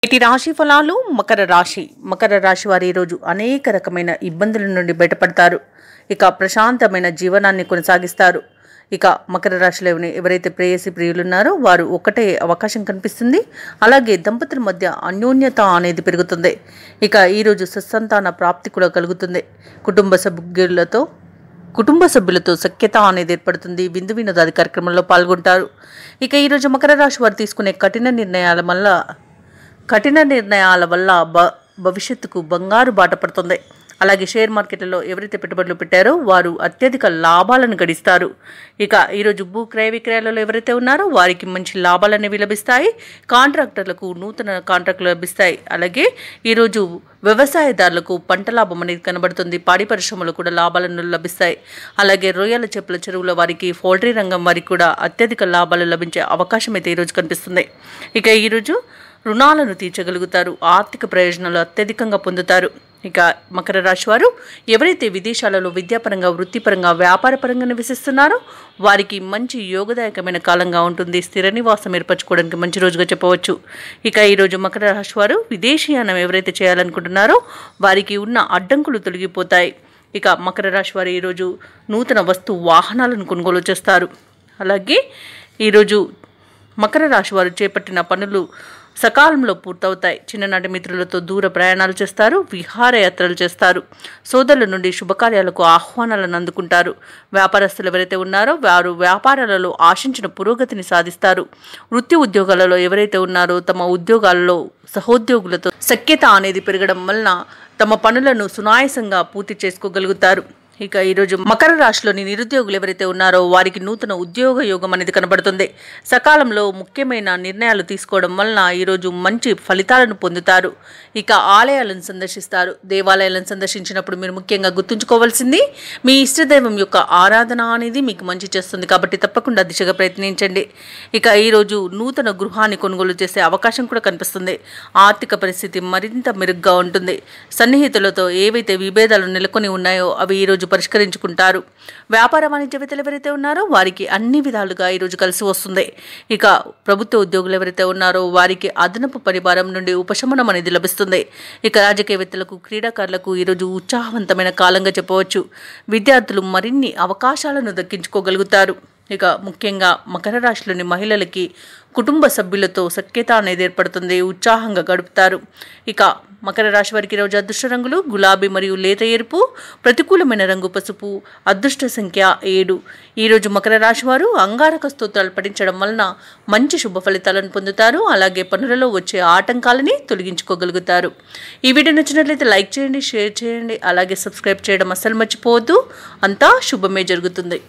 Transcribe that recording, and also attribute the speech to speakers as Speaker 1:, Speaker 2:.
Speaker 1: నేటి రాశి ఫలాలు. మకర రాశి వారు ఈరోజు అనేక రకమైన ఇబ్బందుల నుండి బయటపడతారు. ఇక ప్రశాంతమైన జీవనాన్ని కొనసాగిస్తారు. ఇక మకర రాశిలో ఎవరైతే ప్రేయసి ప్రియులున్నారో వారు ఒకటే అవకాశం కనిపిస్తుంది. అలాగే దంపతుల మధ్య అన్యోన్యత అనేది పెరుగుతుంది. ఇక ఈరోజు సత్సంతాన ప్రాప్తి కూడా కలుగుతుంది. కుటుంబ సభ్యులతో సఖ్యత అనేది ఏర్పడుతుంది. విందు వినోదాది కార్యక్రమంలో పాల్గొంటారు. ఇక ఈరోజు మకర రాశి వారు తీసుకునే కఠిన నిర్ణయాల వల్ల భవిష్యత్తుకు బంగారు బాట పడుతుంది. అలాగే షేర్ మార్కెట్లలో ఎవరైతే పెట్టుబడులు పెట్టారో వారు అత్యధిక లాభాలను గడిస్తారు. ఇక ఈరోజు భూ క్రయ విక్రయాలలో ఎవరైతే ఉన్నారో వారికి మంచి లాభాలు అనేవి లభిస్తాయి. కాంట్రాక్టర్లకు నూతన కాంట్రాక్టులు లభిస్తాయి. అలాగే ఈరోజు వ్యవసాయదారులకు పంట లాభం అనేది కనబడుతుంది. పాడి పరిశ్రమలు కూడా లాభాలను లభిస్తాయి. అలాగే రొయ్యల చేపల చెరువుల వారికి, పౌల్ట్రీ రంగం వారికి కూడా అత్యధిక లాభాలు లభించే అవకాశం అయితే ఈరోజు కనిపిస్తుంది. ఇక ఈరోజు రుణాలను తీర్చగలుగుతారు. ఆర్థిక ప్రయోజనాలు అత్యధికంగా పొందుతారు. ఇక మకర రాశి వారు ఎవరైతే విదేశాలలో విద్యాపరంగా, వృత్తిపరంగా, వ్యాపారపరంగా నివసిస్తున్నారో వారికి మంచి యోగదాయకమైన కాలంగా ఉంటుంది. స్థిర నివాసం ఏర్పరచుకోవడానికి మంచి రోజుగా చెప్పవచ్చు. ఇక ఈరోజు మకర రాశి వారు విదేశీయానం ఎవరైతే చేయాలనుకుంటున్నారో వారికి ఉన్న అడ్డంకులు తొలగిపోతాయి. ఇక మకర రాశి వారు ఈరోజు నూతన వాహనాలను కొనుగోలు చేస్తారు. అలాగే ఈరోజు మకర రాశి వారు చేపట్టిన పనులు సకాలంలో పూర్తవుతాయి. చిన్ననాటి మిత్రులతో దూర ప్రయాణాలు చేస్తారు. విహారయాత్రలు చేస్తారు. సోదరుల నుండి శుభకార్యాలకు ఆహ్వానాలను అందుకుంటారు. వ్యాపారస్తులు ఎవరైతే ఉన్నారో వారు వ్యాపారాలలో ఆశించిన పురోగతిని సాధిస్తారు. వృత్తి ఉద్యోగాలలో ఎవరైతే ఉన్నారో తమ ఉద్యోగాలలో సహోద్యోగులతో సఖ్యత అనేది పెరగడం వలన తమ పనులను సునాయాసంగా పూర్తి చేసుకోగలుగుతారు. ఇక ఈరోజు మకర రాశిలోని నిరుద్యోగులు ఎవరైతే ఉన్నారో వారికి నూతన ఉద్యోగ యోగం అనేది కనబడుతుంది. సకాలంలో ముఖ్యమైన నిర్ణయాలు తీసుకోవడం వలన ఈరోజు మంచి ఫలితాలను పొందుతారు. ఇక ఆలయాలను సందర్శిస్తారు. దేవాలయాలను సందర్శించినప్పుడు మీరు ముఖ్యంగా గుర్తుంచుకోవాల్సింది మీ ఇష్టదైవం యొక్క ఆరాధన అనేది మీకు మంచి చేస్తుంది. కాబట్టి తప్పకుండా దిశగా ప్రయత్నించండి. ఇక ఈరోజు నూతన గృహాన్ని కొనుగోలు చేసే అవకాశం కూడా కనిపిస్తుంది. ఆర్థిక పరిస్థితి మరింత మెరుగ్గా ఉంటుంది. సన్నిహితులతో ఏవైతే విభేదాలు నెలకొని ఉన్నాయో అవి ఈరోజు పరిష్కరించుకుంటారు. వ్యాపార వాణిజ్యవేత్తలు ఎవరైతే ఉన్నారో వారికి అన్ని విధాలుగా ఈరోజు కలిసి వస్తుంది. ఇక ప్రభుత్వ ఉద్యోగులు ఎవరైతే ఉన్నారో వారికి అదనపు పరిభారం నుండి ఉపశమనం అనేది లభిస్తుంది. ఇక రాజకీయవేత్తలకు, క్రీడాకారులకు ఈరోజు ఉత్సాహవంతమైన కాలంగా చెప్పవచ్చు. విద్యార్థులు మరిన్ని అవకాశాలను దక్కించుకోగలుగుతారు. ఇక ముఖ్యంగా మకర రాశిలోని మహిళలకి కుటుంబ సభ్యులతో సఖ్యత అనేది ఏర్పడుతుంది. ఉత్సాహంగా గడుపుతారు. ఇక మకర రాశి వారికి ఈరోజు అదృష్ట రంగులు గులాబీ మరియు లేత ఎరుపు. ప్రతికూలమైన రంగు పసుపు. అదృష్ట సంఖ్య 7. ఈరోజు మకర రాశి వారు అంగారక స్తోత్రాలు పఠించడం వలన మంచి శుభ ఫలితాలను పొందుతారు. అలాగే పనులలో వచ్చే ఆటంకాలని తొలగించుకోగలుగుతారు. ఈ వీడియో నచ్చినట్లయితే లైక్ చేయండి, షేర్ చేయండి. అలాగే సబ్స్క్రైబ్ చేయడం అస్సలు మర్చిపోవద్దు. అంతా శుభమే జరుగుతుంది.